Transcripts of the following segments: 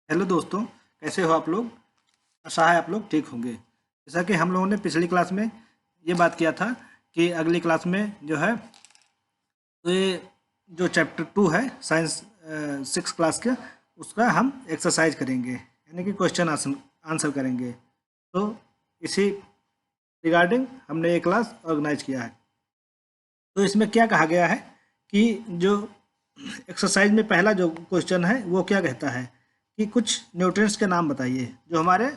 Hello दोस्तों, कैसे हो आप लोग। आशा है आप लोग ठीक होंगे। जैसा कि हम लोगों ने पिछली क्लास में ये बात किया था कि अगली क्लास में जो है तो ये जो चैप्टर 2 है साइंस 6 क्लास के, उसका हम एक्सरसाइज करेंगे, यानी कि क्वेश्चन आंसर करेंगे। तो इसी रिगार्डिंग हमने ये क्लास ऑर्गेनाइज किया है। तो इसमें क्या कहा गया है कि जो एक्सरसाइज में पहला जो क्वेश्चन है वो क्या कहता है कि कुछ न्यूट्रिएंट्स के नाम बताइए जो हमारे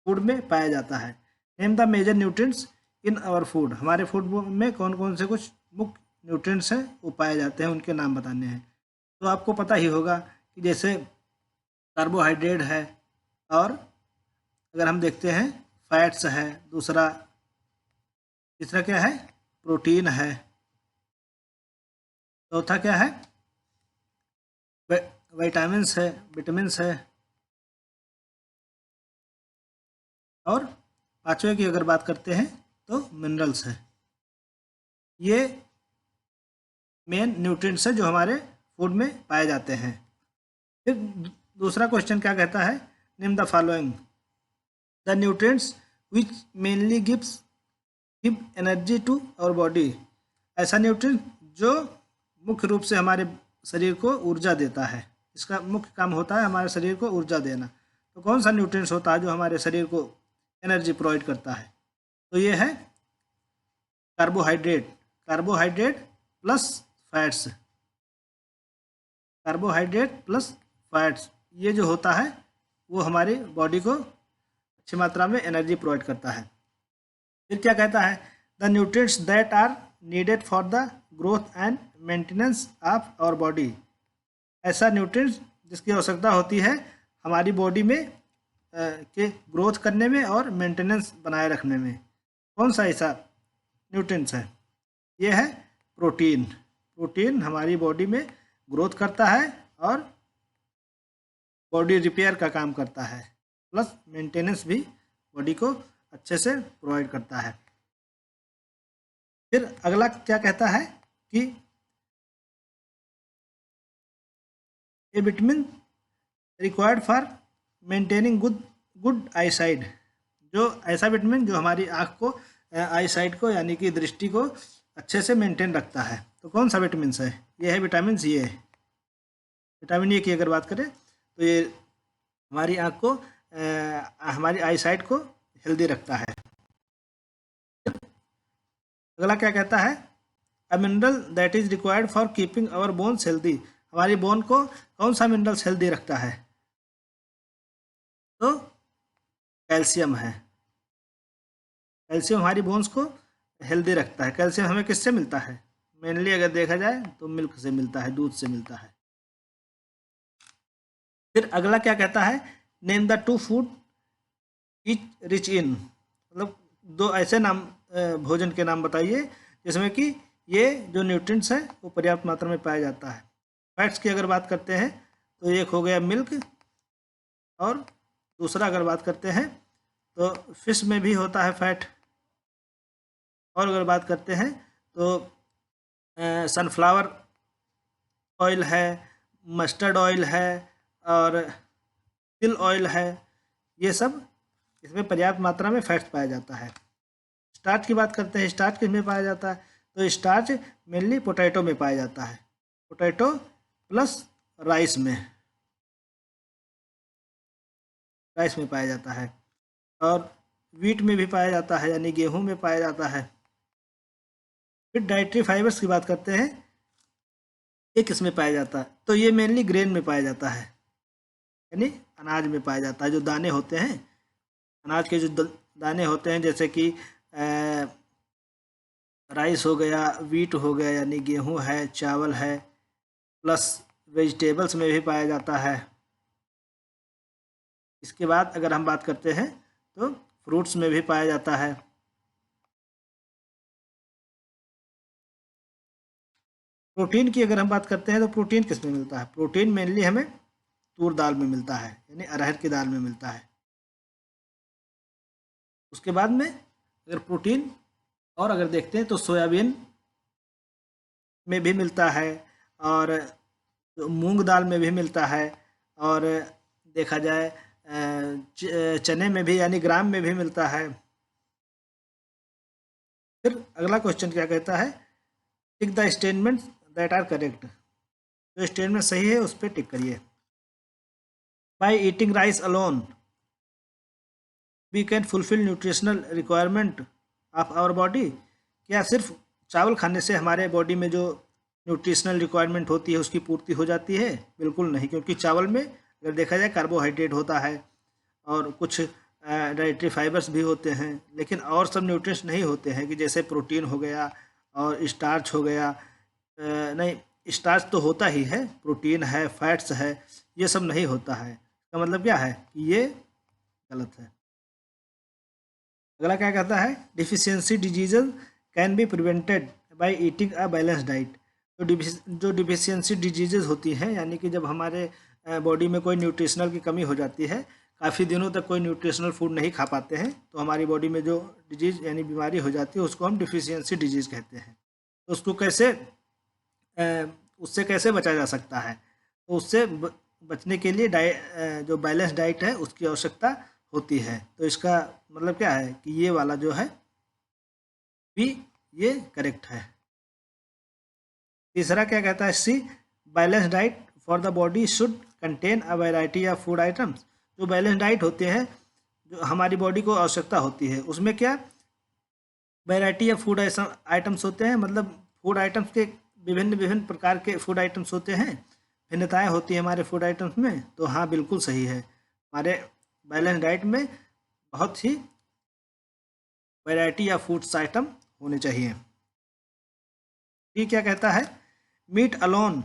फूड में पाया जाता है। Name the major nutrients in our food. हमारे फूड में कौन कौन से कुछ मुख्य न्यूट्रिएंट्स हैं वो पाए जाते हैं, उनके नाम बताने हैं। तो आपको पता ही होगा कि जैसे कार्बोहाइड्रेट है, और अगर हम देखते हैं फैट्स है, दूसरा तीसरा क्या है, प्रोटीन है, चौथा क्या है, विटामिन्स है, विटामिन्स है, और पांचवे की अगर बात करते हैं तो मिनरल्स है। ये मेन न्यूट्रिएंट्स है जो हमारे फूड में पाए जाते हैं। फिर दूसरा क्वेश्चन क्या कहता है, name the following the nutrients which mainly give energy to our body. ऐसा न्यूट्रिएंट जो मुख्य रूप से हमारे शरीर को ऊर्जा देता है, इसका मुख्य काम होता है हमारे शरीर को ऊर्जा देना। तो कौन सा न्यूट्रिएंट्स होता है जो हमारे शरीर को एनर्जी प्रोवाइड करता है? तो ये है carbohydrate. Carbohydrate plus fats, carbohydrate plus fats, ये जो होता है वो हमारी बॉडी को अच्छी मात्रा में एनर्जी प्रोवाइड करता है। फिर क्या कहता है, the nutrients that are needed for the growth and maintenance of our body. ऐसा न्यूट्रिएंट्स जिसकी आवश्यकता होती है हमारी बॉडी में के ग्रोथ करने में और मेंटेनेंस बनाए रखने में। कौन सा ऐसा न्यूट्रिएंट्स है? ये है प्रोटीन। प्रोटीन हमारी बॉडी में ग्रोथ करता है और बॉडी रिपेयर का काम करता है, प्लस मेंटेनेंस भी बॉडी को अच्छे से प्रोवाइड करता है। फिर अगला क्या कहता है कि A vitamin required for maintaining good I site. जो ऐसा विटामिन जो हमारी आँख को, आई साइट को, यानी कि दृष्टि को अच्छे से मेंटेन रखता है। तो कौन सा विटामिन है? ये है विटामिन ए। विटामिन ए की अगर बात करें तो ये हमारी आँख को, हमारी आई साइट को हेल्दी रखता है। अगला क्या कहता है, a mineral that is required for keeping our bones healthy. हमारी बोन को कौन सा मिनरल्स हेल्दी रखता है? तो कैल्शियम है। कैल्शियम हमारी बोन्स को हेल्दी रखता है। कैल्शियम हमें किससे मिलता है? मेनली अगर देखा जाए तो मिल्क से मिलता है, दूध से मिलता है। फिर अगला क्या कहता है, name the two food etch rich in. मतलब दो ऐसे नाम, भोजन के नाम बताइए जिसमें कि ये जो न्यूट्रिएंट्स है वो पर्याप्त मात्रा में पाया जाता है। फैट्स की अगर बात करते हैं तो एक हो गया मिल्क, और दूसरा अगर बात करते हैं तो फिश में भी होता है फैट, और अगर बात करते हैं तो सनफ्लावर ऑयल है, मस्टर्ड ऑयल है, और तिल ऑयल है। ये सब इसमें पर्याप्त मात्रा में फैट्स पाया जाता है। स्टार्च की बात करते हैं, स्टार्च किस में पाया जाता है? तो स्टार्च मेनली पोटैटो में पाया जाता है। पोटैटो प्लस राइस में, राइस में पाया जाता है, और वीट में भी पाया जाता है, यानी गेहूं में पाया जाता है। फिर डाइटरी फाइबर्स की बात करते हैं, ये किस में पाया जाता है? तो ये मेनली ग्रेन में पाया जाता है, यानी अनाज में पाया जाता है। जो दाने होते हैं, अनाज के जो दाने होते हैं, जैसे कि राइस हो गया, वीट हो गया यानी गेहूं है, चावल है, प्लस वेजिटेबल्स में भी पाया जाता है। इसके बाद अगर हम बात करते हैं तो फ्रूट्स में भी पाया जाता है। प्रोटीन की अगर हम बात करते हैं तो प्रोटीन किस में मिलता है? प्रोटीन मेनली हमें तूर दाल में मिलता है, यानी अरहर की दाल में मिलता है। उसके बाद में अगर प्रोटीन और अगर देखते हैं तो सोयाबीन में भी मिलता है, और मूंग दाल में भी मिलता है, और देखा जाए चने में भी यानी ग्राम में भी मिलता है। फिर अगला क्वेश्चन क्या कहता है, tick the statement that are correct. जो स्टेटमेंट सही है उस पर टिक करिए। By eating rice alone we can fulfil nutritional requirement of our body. क्या सिर्फ चावल खाने से हमारे बॉडी में जो न्यूट्रिशनल रिक्वायरमेंट होती है उसकी पूर्ति हो जाती है? बिल्कुल नहीं, क्योंकि चावल में अगर देखा जाए कार्बोहाइड्रेट होता है और कुछ डाइटरी फाइबर्स भी होते हैं, लेकिन और सब न्यूट्रिएंट्स नहीं होते हैं कि जैसे प्रोटीन हो गया और स्टार्च हो गया। नहीं, स्टार्च तो होता ही है, प्रोटीन है, फैट्स है, ये सब नहीं होता है। इसका मतलब क्या है कि ये गलत है। अगला क्या कहता है, deficiency diseases can be prevented by eating a balance diet. जो डिफिशियंसी डिजीजेज होती हैं, यानी कि जब हमारे बॉडी में कोई न्यूट्रिशनल की कमी हो जाती है, काफ़ी दिनों तक कोई न्यूट्रिशनल फूड नहीं खा पाते हैं, तो हमारी बॉडी में जो डिजीज यानी बीमारी हो जाती है उसको हम डिफिशियंसी डिजीज कहते हैं। तो उसको कैसे उससे कैसे बचा जा सकता है? तो उससे बचने के लिए जो बैलेंस डाइट है उसकी आवश्यकता होती है। तो इसका मतलब क्या है कि ये वाला जो है भी ये करेक्ट है। तीसरा क्या कहता है, C balance diet for the body should contain a variety of food items. जो बैलेंस डाइट होते हैं, जो हमारी बॉडी को आवश्यकता होती है, उसमें क्या वैरायटी ऑफ फूड आइटम्स होते हैं, मतलब फूड आइटम्स के विभिन्न विभिन्न प्रकार के फूड आइटम्स होते हैं, भिन्नताएं होती है हमारे फूड आइटम्स में। तो हाँ, बिल्कुल सही है, हमारे बैलेंस डाइट में बहुत ही वैरायटी ऑफ फूड्स आइटम होने चाहिए। ये क्या कहता है, meat alone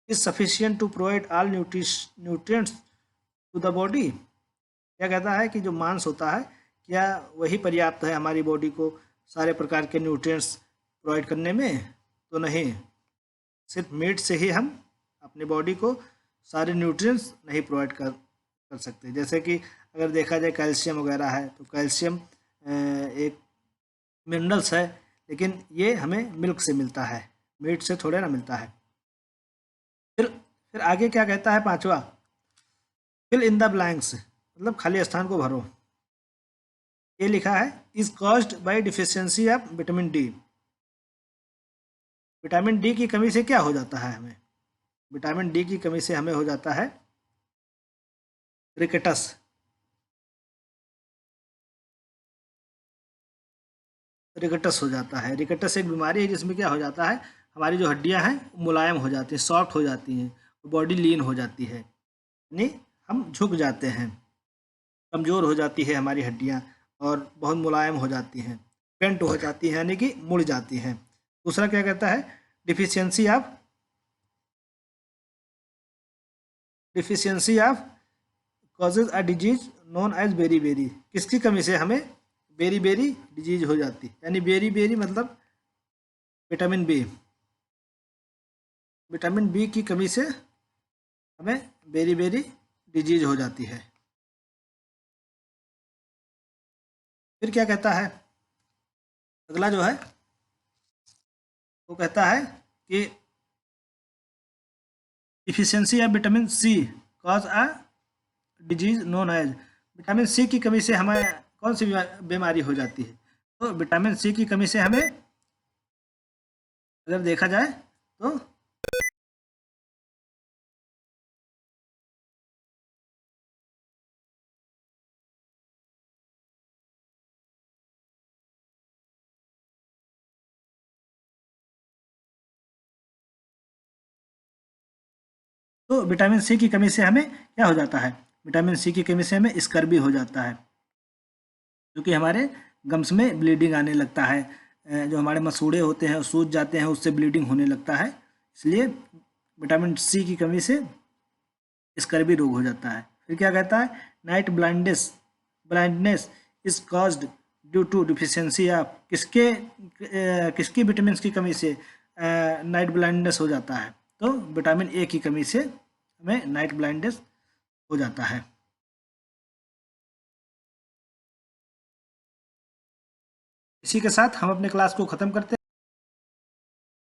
is sufficient to provide all nutrients to the body. क्या कहता है कि जो मांस होता है, क्या वही पर्याप्त है हमारी बॉडी को सारे प्रकार के न्यूट्रिएंट्स प्रोवाइड करने में? तो नहीं, सिर्फ मीट से ही हम अपनी बॉडी को सारे न्यूट्रिएंट्स नहीं प्रोवाइड कर सकते। जैसे कि अगर देखा जाए कैल्शियम वगैरह है, तो कैल्शियम एक मिनरल्स है, लेकिन ये हमें मिल्क से मिलता है, मीट से थोड़े ना मिलता है। फिर आगे क्या कहता है, पांचवा, फिल इन द ब्लैंक्स, मतलब खाली स्थान को भरो। ये लिखा है, is caused by deficiency of vitamin D. Vitamin D की कमी से क्या हो जाता है हमें? विटामिन डी की कमी से हमें हो जाता है रिकेटस। रिकेटस हो जाता है। रिकेटस एक बीमारी है जिसमें क्या हो जाता है, हमारी जो हड्डियां हैं मुलायम हो जाती हैं, सॉफ्ट हो जाती हैं, बॉडी लीन हो जाती है, यानी हम झुक जाते हैं, कमज़ोर हो जाती है हमारी हड्डियां और बहुत मुलायम हो जाती हैं, बेंट हो जाती हैं, यानी कि मुड़ जाती हैं। दूसरा क्या कहता है, deficiency of causes a disease known as beri. किसकी कमी से हमें बेरी डिजीज हो जाती है? यानी बेरी मतलब विटामिन बी। विटामिन बी की कमी से हमें बेरी डिजीज हो जाती है। फिर क्या कहता है, अगला जो है वो कहता है कि deficiency of vitamin C cause a disease known as. Vitamin C की कमी से हमें कौन सी बीमारी हो जाती है? तो विटामिन सी की कमी से हमें अगर देखा जाए तो विटामिन सी की कमी से हमें क्या हो जाता है, विटामिन सी की कमी से हमें स्कर्वी हो जाता है, क्योंकि हमारे गम्स में ब्लीडिंग आने लगता है, जो हमारे मसूड़े होते हैं सूज जाते हैं, उससे ब्लीडिंग होने लगता है। इसलिए विटामिन सी की कमी से स्कर्वी रोग हो जाता है। फिर क्या कहता है, night blindness is caused due to deficiency of. किसकी विटामिन की कमी से नाइट ब्लाइंडनेस हो जाता है? तो विटामिन ए की कमी से हमें नाइट ब्लाइंडनेस हो जाता है। इसी के साथ हम अपने क्लास को ख़त्म करते हैं।